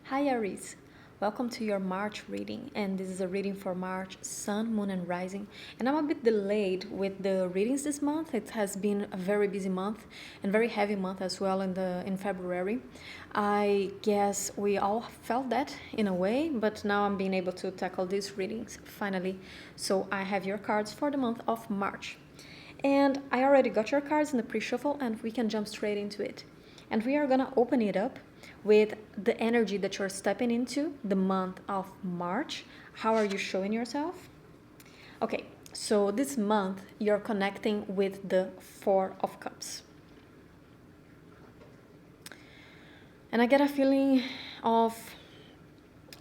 Hi Aries, welcome to your March reading, and this is a reading for March, Sun, Moon and Rising. And I'm a bit delayed with the readings this month. It has been a very busy month and very heavy month as well in February. I guess we all felt that in a way, but now I'm being able to tackle these readings finally. So I have your cards for the month of March. And I already got your cards in the pre-shuffle and we can jump straight into it. And we are gonna open it up with the energy that you're stepping into the month of March. How are you showing yourself? Okay, so this month you're connecting with the Four of Cups. And I get a feeling of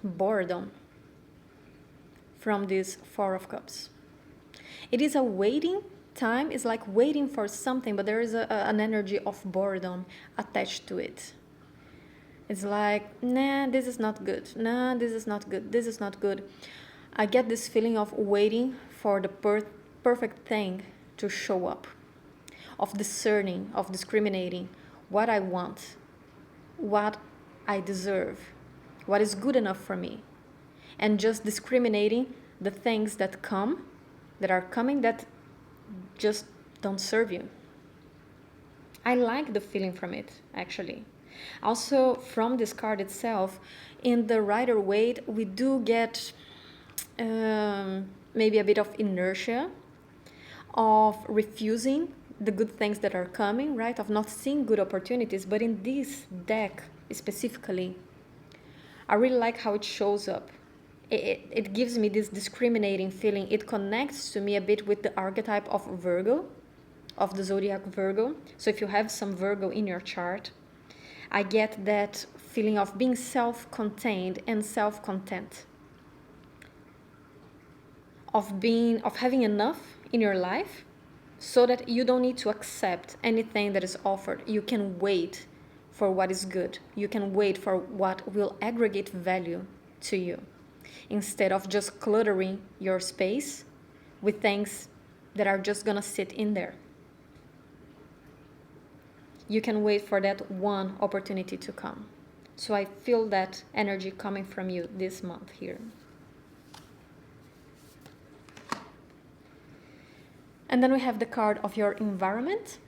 boredom from this Four of Cups. It is a waiting time, it's like waiting for something, but there is an energy of boredom attached to it. It's like, nah, this is not good. Nah, this is not good. This is not good. I get this feeling of waiting for the perfect thing to show up, of discerning, of discriminating what I want, what I deserve, what is good enough for me, and just discriminating the things that are coming that just don't serve you. I like the feeling from it, actually. Also, from this card itself, in the Rider-Waite, we do get maybe a bit of inertia, of refusing the good things that are coming, right? Of not seeing good opportunities. But in this deck specifically, I really like how it shows up. It gives me this discriminating feeling. It connects to me a bit with the archetype of Virgo, of the zodiac Virgo. So if you have some Virgo in your chart, I get that feeling of being self-contained and self-content, of having enough in your life so that you don't need to accept anything that is offered. You can wait for what is good. You can wait for what will aggregate value to you, instead of just cluttering your space with things that are just gonna sit in there. You can wait for that one opportunity to come. So I feel that energy coming from you this month here. And then we have the card of your environment,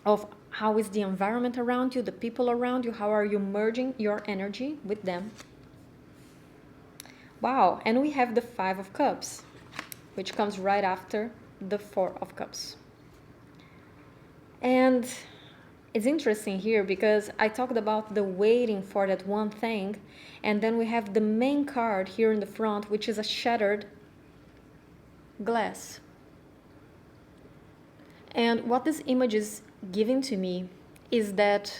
of how is the environment around you, the people around you, how are you merging your energy with them. Wow, and we have the Five of Cups, which comes right after the Four of Cups. And it's interesting here because I talked about the waiting for that one thing, and then we have the main card here in the front, which is a shattered glass. And what this image is giving to me is that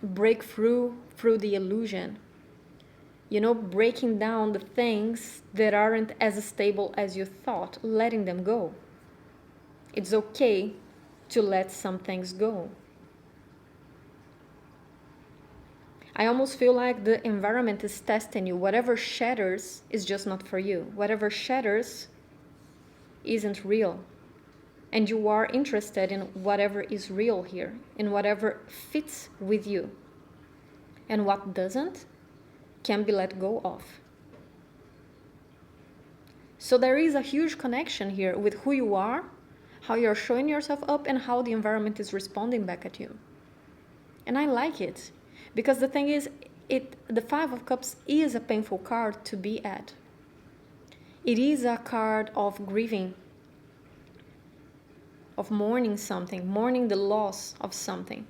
breakthrough through the illusion. You know, breaking down the things that aren't as stable as you thought, letting them go. It's okay to let some things go. I almost feel like the environment is testing you. Whatever shatters is just not for you. Whatever shatters isn't real. And you are interested in whatever is real here, in whatever fits with you. And what doesn't can be let go of. So there is a huge connection here with who you are, how you're showing yourself up, and how the environment is responding back at you. And I like it. Because the thing is, the Five of Cups is a painful card to be at. It is a card of grieving, of mourning something, mourning the loss of something.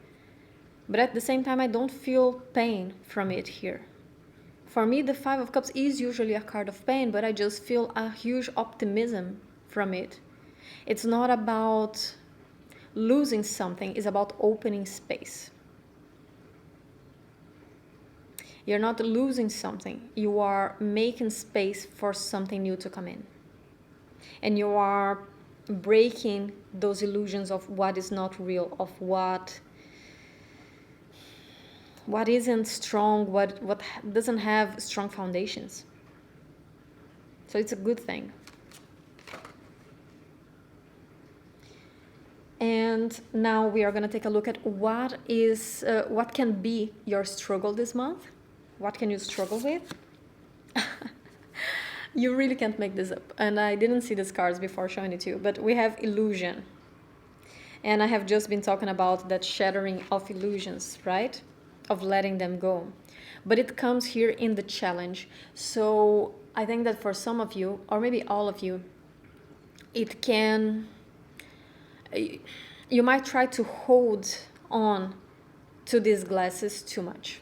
But at the same time, I don't feel pain from it here. For me, the Five of Cups is usually a card of pain, but I just feel a huge optimism from it. It's not about losing something, it's about opening space. You're not losing something. You are making space for something new to come in. And you are breaking those illusions of what is not real, of what isn't strong, what doesn't have strong foundations. So it's a good thing. And now we are going to take a look at what can be your struggle this month. What can you struggle with? You really can't make this up. And I didn't see these cards before showing it to you, but we have illusion. And I have just been talking about that shattering of illusions, right? Of letting them go. But it comes here in the challenge. So I think that for some of you, or maybe all of you, it can, you might try to hold on to these glasses too much.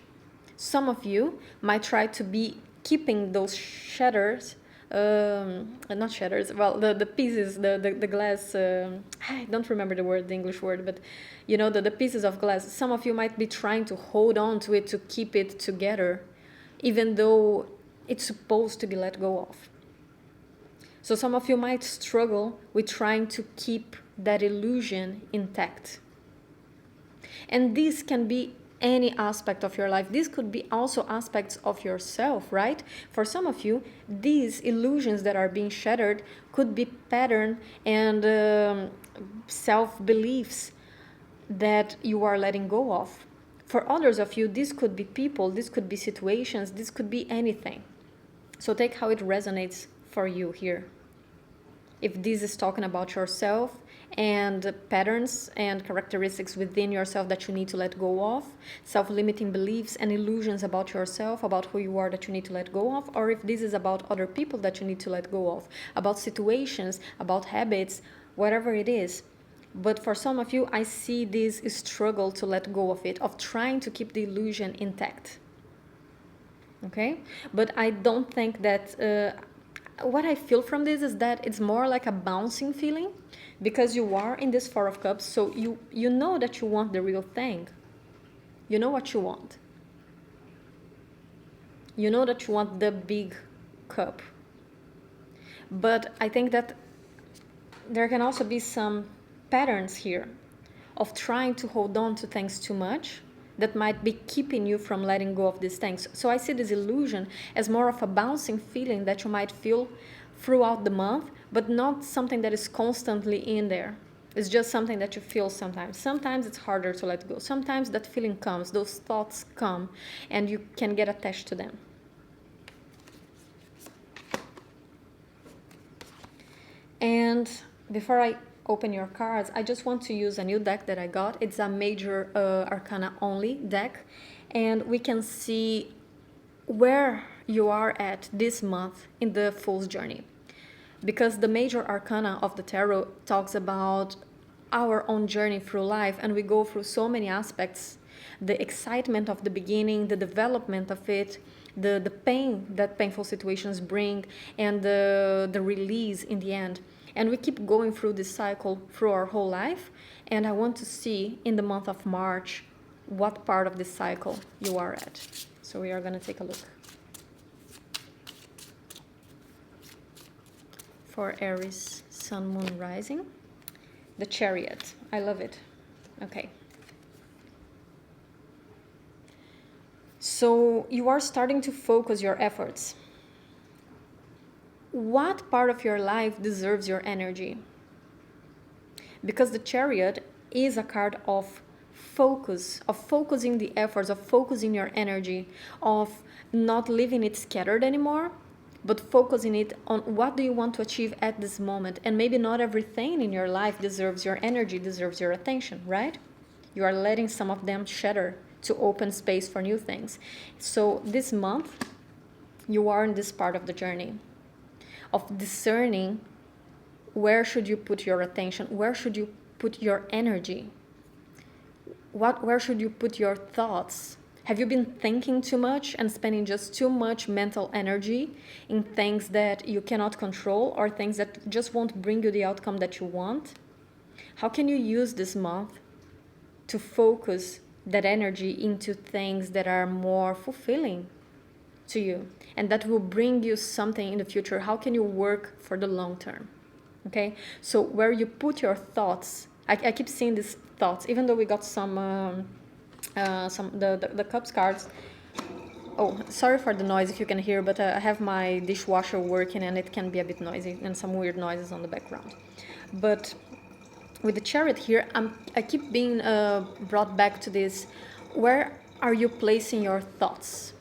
Some of you might try to be keeping those shatters, not shatters, well, the pieces, the glass, I don't remember the word, the English word, but you know, the pieces of glass. Some of you might be trying to hold on to it, to keep it together, even though it's supposed to be let go of. So some of you might struggle with trying to keep that illusion intact. And this can be any aspect of your life. This could be also aspects of yourself, right? For some of you, these illusions that are being shattered could be pattern and self-beliefs that you are letting go of. For others of you, this could be people, this could be situations, this could be anything. So take how it resonates for you here. If this is talking about yourself and patterns and characteristics within yourself that you need to let go of, self-limiting beliefs and illusions about yourself, about who you are that you need to let go of, or if this is about other people that you need to let go of, about situations, about habits, whatever it is. But for some of you, I see this struggle to let go of it, of trying to keep the illusion intact. Okay? But I don't think that... what I feel from this is that it's more like a bouncing feeling, because you are in this Four of Cups, so you know that you want the real thing. You know what you want. You know that you want the big cup. But I think that there can also be some patterns here of trying to hold on to things too much that might be keeping you from letting go of these things. So I see this illusion as more of a bouncing feeling that you might feel throughout the month, but not something that is constantly in there. It's just something that you feel sometimes. Sometimes it's harder to let go. Sometimes that feeling comes, those thoughts come, and you can get attached to them. And before I open your cards, I just want to use a new deck that I got. It's a major arcana only deck, and we can see where you are at this month in the Fool's Journey, because the major arcana of the tarot talks about our own journey through life, and we go through so many aspects: the excitement of the beginning, the development of it, the pain that painful situations bring, and the release in the end. And we keep going through this cycle through our whole life. And I want to see in the month of March what part of this cycle you are at. So we are going to take a look. For Aries, Sun, Moon, Rising. The Chariot. I love it. Okay. So you are starting to focus your efforts. What part of your life deserves your energy? Because the Chariot is a card of focus, of focusing the efforts, of focusing your energy, of not leaving it scattered anymore, but focusing it on what do you want to achieve at this moment. And maybe not everything in your life deserves your energy, deserves your attention, right? You are letting some of them shatter to open space for new things. So this month, you are in this part of the journey of discerning where should you put your attention, where should you put your energy, where should you put your thoughts. Have you been thinking too much and spending just too much mental energy in things that you cannot control, or things that just won't bring you the outcome that you want? How can you use this month to focus that energy into things that are more fulfilling to you and that will bring you something in the future? How can you work for the long term? Okay, so where you put your thoughts, I keep seeing these thoughts, even though we got some the cups cards. Oh, sorry for the noise if you can hear, but I have my dishwasher working and it can be a bit noisy and some weird noises on the background. But with the Chariot here, I keep being brought back to this. Where are you placing your thoughts?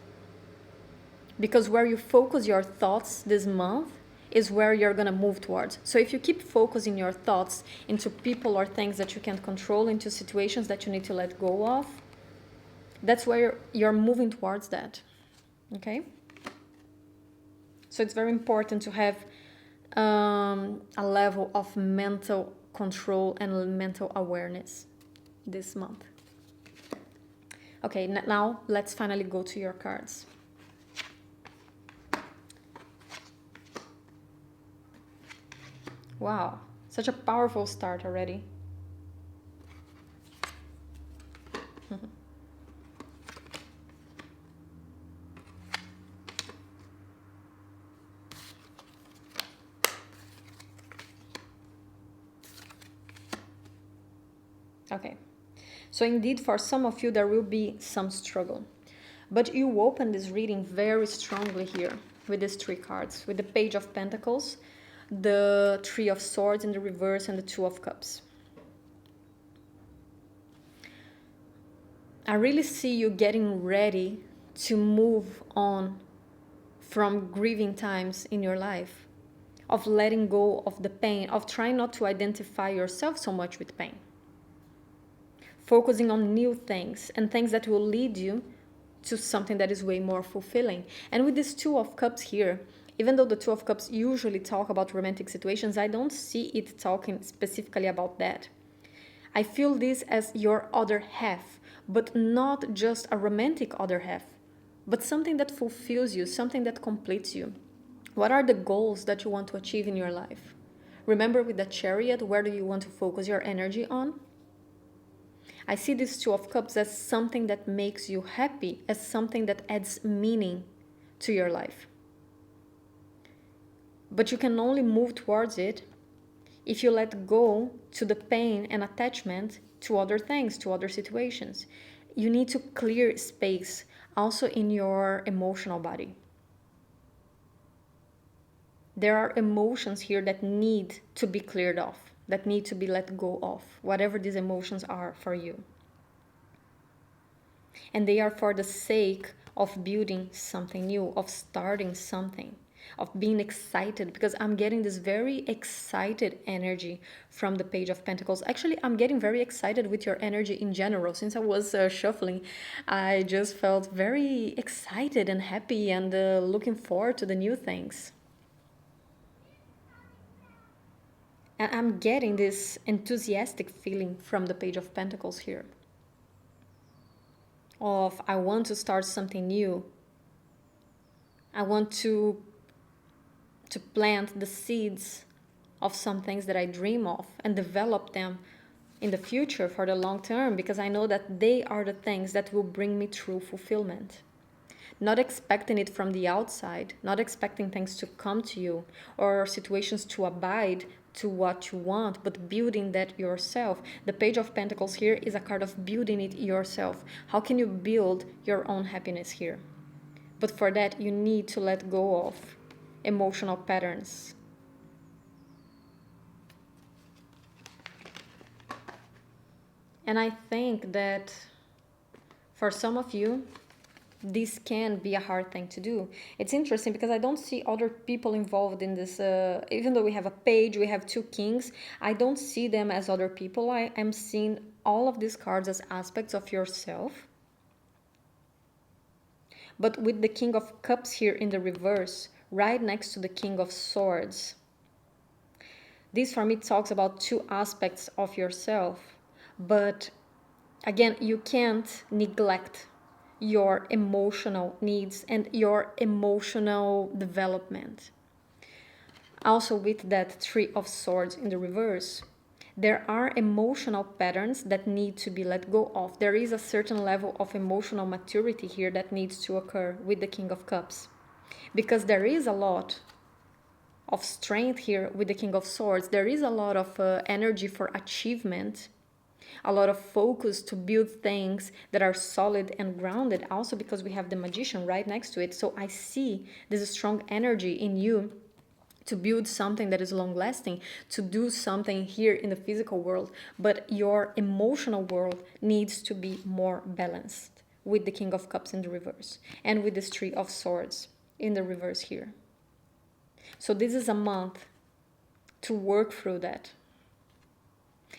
Because where you focus your thoughts this month is where you're going to move towards. So if you keep focusing your thoughts into people or things that you can't control, into situations that you need to let go of, that's where you're moving towards that. Okay? So it's very important to have a level of mental control and mental awareness this month. Okay, now let's finally go to your cards. Wow, such a powerful start already. Okay, so indeed for some of you there will be some struggle. But you open this reading very strongly here with these three cards, with the Page of Pentacles, the Three of Swords in the reverse, and the Two of Cups. I really see you getting ready to move on from grieving times in your life, of letting go of the pain, of trying not to identify yourself so much with pain. Focusing on new things and things that will lead you to something that is way more fulfilling. And with this Two of Cups here, even though the Two of Cups usually talk about romantic situations, I don't see it talking specifically about that. I feel this as your other half, but not just a romantic other half, but something that fulfills you, something that completes you. What are the goals that you want to achieve in your life? Remember with the Chariot, where do you want to focus your energy on? I see this Two of Cups as something that makes you happy, as something that adds meaning to your life. But you can only move towards it if you let go to the pain and attachment to other things, to other situations. You need to clear space also in your emotional body. There are emotions here that need to be cleared off, that need to be let go of, whatever these emotions are for you. And they are for the sake of building something new, of starting something, of being excited, because I'm getting this very excited energy from the Page of Pentacles. Actually, I'm getting very excited with your energy in general. Since I was shuffling, I just felt very excited and happy and looking forward to the new things. And I'm getting this enthusiastic feeling from the Page of Pentacles here. Of I want to start something new. I want to plant the seeds of some things that I dream of and develop them in the future for the long term, because I know that they are the things that will bring me true fulfillment. Not expecting it from the outside, not expecting things to come to you or situations to abide to what you want, but building that yourself. The Page of Pentacles here is a card of building it yourself. How can you build your own happiness here? But for that, you need to let go of emotional patterns. And I think that for some of you, this can be a hard thing to do. It's interesting because I don't see other people involved in this. Even though we have a page, we have two kings, I don't see them as other people. I am seeing all of these cards as aspects of yourself. But with the King of Cups here in the reverse, right next to the King of Swords, this for me talks about two aspects of yourself. But again, you can't neglect your emotional needs and your emotional development. Also with that Three of Swords in the reverse, there are emotional patterns that need to be let go of. There is a certain level of emotional maturity here that needs to occur with the King of Cups, because there is a lot of strength here with the King of Swords. There is a lot of energy for achievement, a lot of focus to build things that are solid and grounded, also because we have the Magician right next to it. So I see this strong energy in you to build something that is long lasting, to do something here in the physical world, but your emotional world needs to be more balanced with the King of Cups in the reverse and with this Three of Swords. in the reverse here. So this is a month to work through that.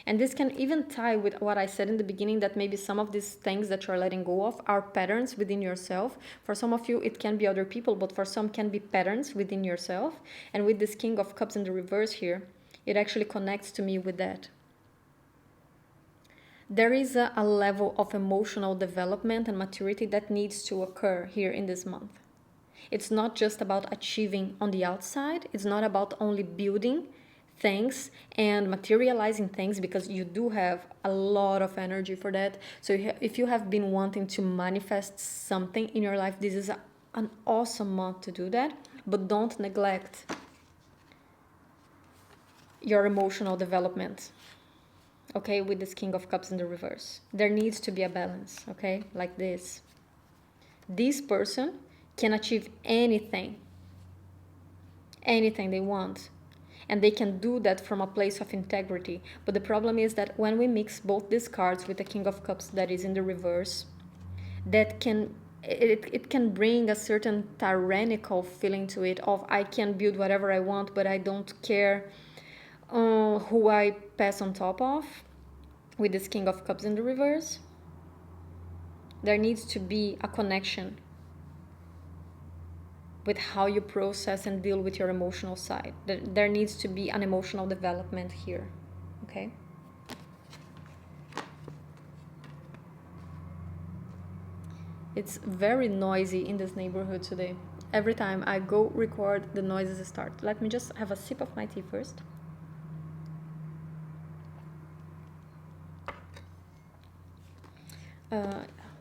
And this can even tie with what I said in the beginning, that maybe some of these things that you're letting go of are patterns within yourself. For some of you, it can be other people, but for some can be patterns within yourself. And with this King of Cups in the reverse here, it actually connects to me with that. There is a level of emotional development and maturity that needs to occur here in this month. It's not just about achieving on the outside. It's not about only building things and materializing things, because you do have a lot of energy for that. So if you have been wanting to manifest something in your life, this is an awesome month to do that. But don't neglect your emotional development, okay, with this King of Cups in the reverse. There needs to be a balance, okay, like this. This person can achieve anything they want. And they can do that from a place of integrity. But the problem is that when we mix both these cards with the King of Cups that is in the reverse, that can it can bring a certain tyrannical feeling to it, of I can build whatever I want, but I don't care who I pass on top of. With this King of Cups in the reverse, there needs to be a connection with how you process and deal with your emotional side. There needs to be an emotional development here, okay? It's very noisy in this neighborhood today. Every time I go record, the noises start. Let me just have a sip of my tea first.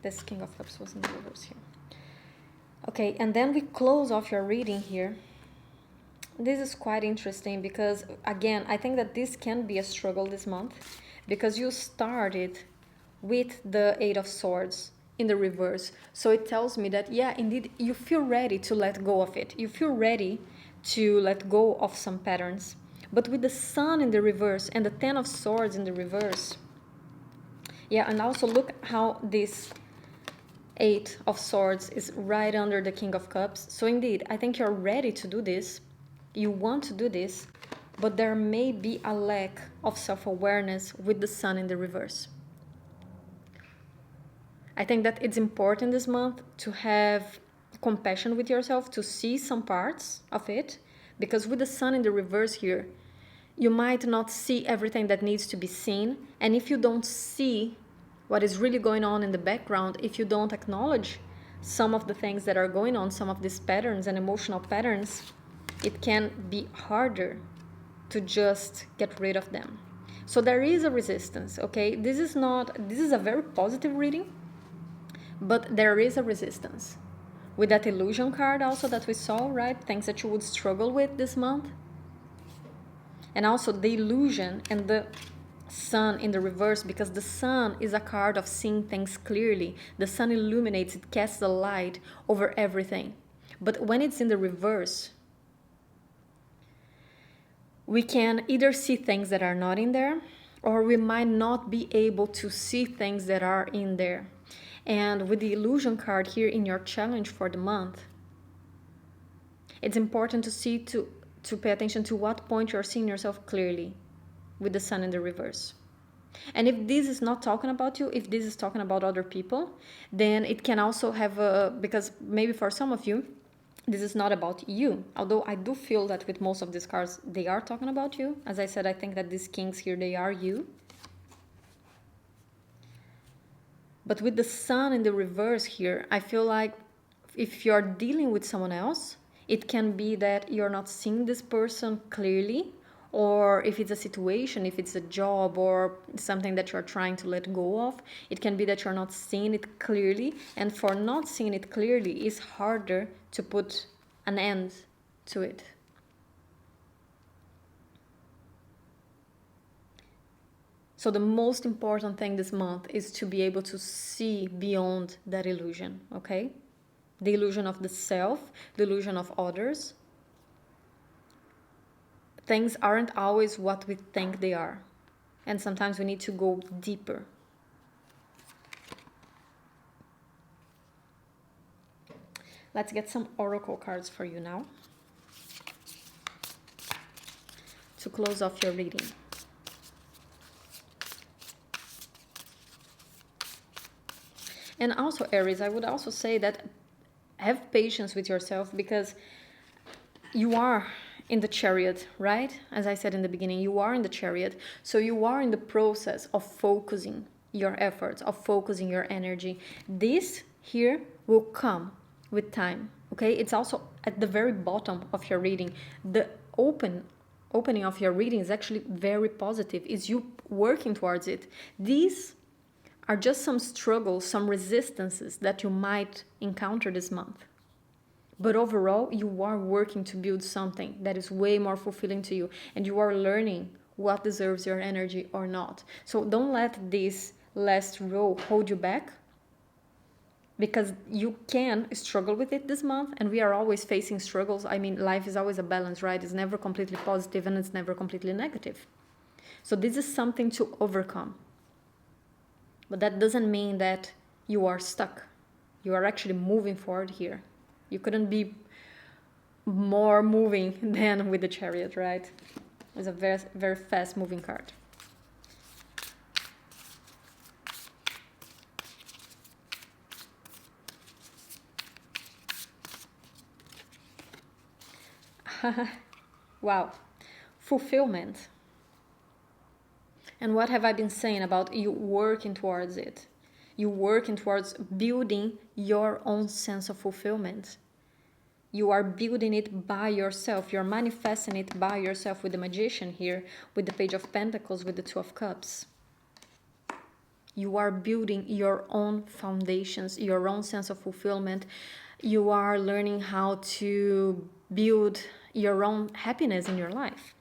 This King of Cups was in the reverse here. Okay, and then we close off your reading here. This is quite interesting because, again, I think that this can be a struggle this month, because you started with the Eight of Swords in the reverse. So it tells me that, yeah, indeed, you feel ready to let go of it. You feel ready to let go of some patterns. But with the Sun in the reverse and the Ten of Swords in the reverse, yeah, and also look how this Eight of Swords is right under the King of Cups. So indeed, I think you're ready to do this. You want to do this, but there may be a lack of self-awareness with the Sun in the reverse. I think that it's important this month to have compassion with yourself, to see some parts of it, because with the Sun in the reverse here, you might not see everything that needs to be seen. And if you don't see what is really going on in the background, if you don't acknowledge some of the things that are going on, some of these patterns and emotional patterns, it can be harder to just get rid of them. So there is a resistance, okay? This is a very positive reading, but there is a resistance. With that illusion card also that we saw, right? Things that you would struggle with this month. And also the illusion and the Sun in the reverse, because the Sun is a card of seeing things clearly. The Sun illuminates, it casts a light over everything. But when it's in the reverse, we can either see things that are not in there, or we might not be able to see things that are in there. And with the illusion card here in your challenge for the month, it's important to pay attention to what point you're seeing yourself clearly with the Sun in the reverse. And if this is not talking about you, if this is talking about other people, then it can also have because maybe for some of you, this is not about you. Although I do feel that with most of these cards, they are talking about you. As I said, I think that these kings here, they are you. But with the Sun in the reverse here, I feel like if you're dealing with someone else, it can be that you're not seeing this person clearly, or if it's a situation, if it's a job or something that you're trying to let go of, it can be that you're not seeing it clearly. And for not seeing it clearly, it's harder to put an end to it. So the most important thing this month is to be able to see beyond that illusion, okay? The illusion of the self, the illusion of others. Things aren't always what we think they are. And sometimes we need to go deeper. Let's get some oracle cards for you now to close off your reading. And also, Aries, I would also say that have patience with yourself, because you are in the chariot, right? As I said in the beginning, you are in the chariot. So you are in the process of focusing your efforts, of focusing your energy. This here will come with time, okay? It's also at the very bottom of your reading. The opening of your reading is actually very positive. It's you working towards it. These are just some struggles, some resistances that you might encounter this month. But overall, you are working to build something that is way more fulfilling to you, and you are learning what deserves your energy or not. So don't let this last row hold you back, because you can struggle with it this month, and we are always facing struggles. I mean, life is always a balance, right? It's never completely positive and it's never completely negative. So this is something to overcome. But that doesn't mean that you are stuck. You are actually moving forward here. You couldn't be more moving than with the chariot, right? It's a very, very fast moving card. Wow. Fulfillment. And what have I been saying about you working towards it? You working towards building your own sense of fulfillment. You are building it by yourself. You're manifesting it by yourself with the Magician here, with the Page of Pentacles, with the Two of Cups. You are building your own foundations, your own sense of fulfillment. You are learning how to build your own happiness in your life.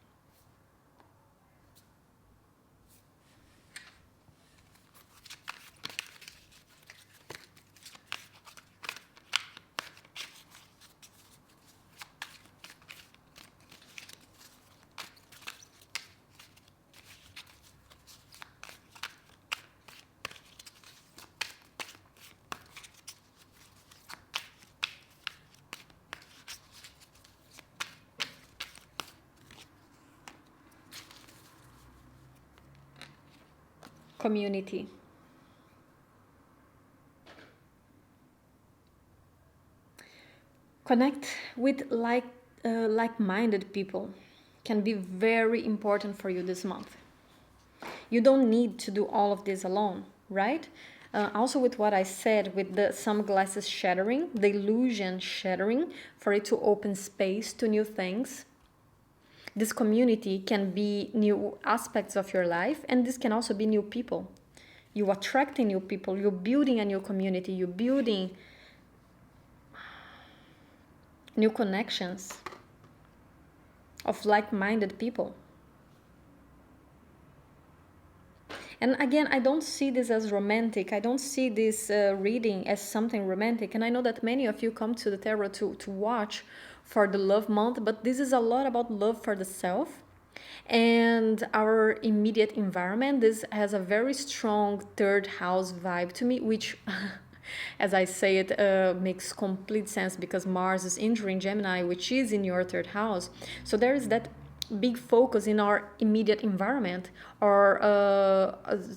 Community. Connect with like-minded people can be very important for you this month. You don't need to do all of this alone, right? Also with what I said, with the some glasses shattering, the illusion shattering, for it to open space to new things. This community can be new aspects of your life, and this can also be new people. You attracting new people, you're building a new community, you're building new connections of like-minded people. And again, I don't see this as romantic. I don't see this reading as something romantic. And I know that many of you come to the tarot to watch for the love month, but this is a lot about love for the self and our immediate environment. This has a very strong third house vibe to me, which as I say it, makes complete sense, because Mars is entering Gemini, which is in your third house. So there is that big focus in our immediate environment, or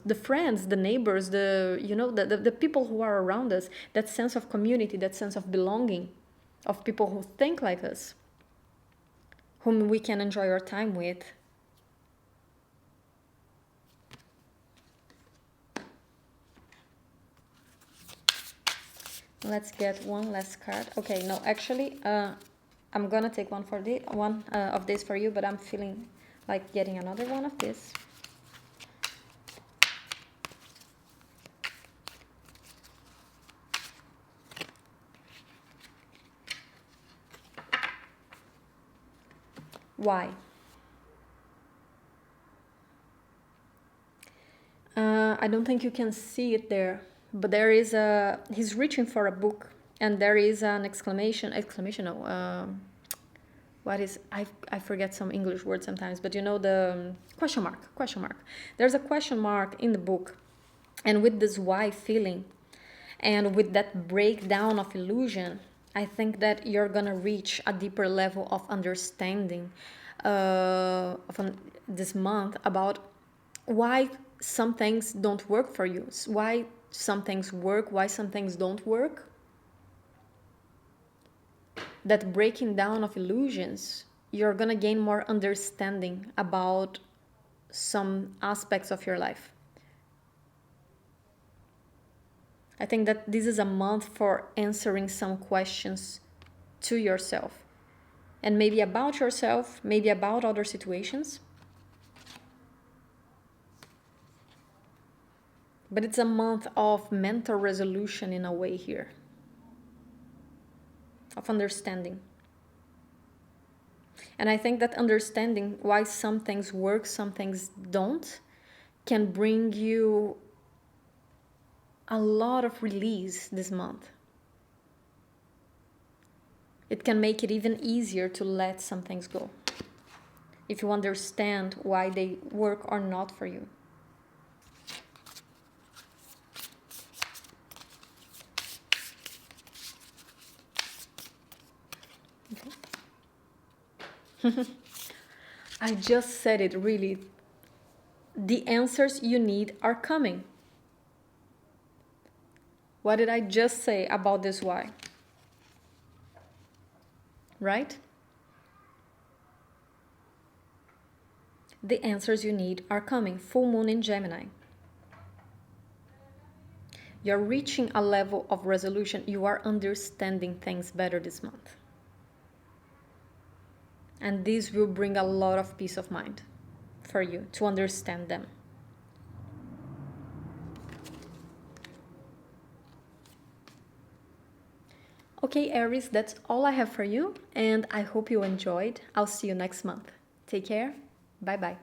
the friends, the neighbors, the people who are around us, that sense of community, that sense of belonging, of people who think like us, whom we can enjoy our time with. Let's get one last card. Okay, no, actually, I'm gonna take one of these for you, but I'm feeling like getting another one of this. Why? I don't think you can see it there, but there is he's reaching for a book, and there is an exclamation, no, what is, I forget some English words sometimes, but you know, the question mark. There's a question mark in the book, and with this why feeling, and with that breakdown of illusion, I think that you're gonna reach a deeper level of understanding this month about why some things don't work for you, why some things work, why some things don't work. That breaking down of illusions, you're gonna gain more understanding about some aspects of your life. I think that this is a month for answering some questions to yourself, and maybe about yourself, maybe about other situations. But it's a month of mental resolution in a way here, of understanding. And I think that understanding why some things work, some things don't, can bring you a lot of release this month. It can make it even easier to let some things go if you understand why they work or not for you. I just said it, really. The answers you need are coming. What did I just say about this why? Right? The answers you need are coming. Full moon in Gemini. You're reaching a level of resolution. You are understanding things better this month. And this will bring a lot of peace of mind for you to understand them. Okay, Aries, that's all I have for you, and I hope you enjoyed. I'll see you next month. Take care. Bye-bye.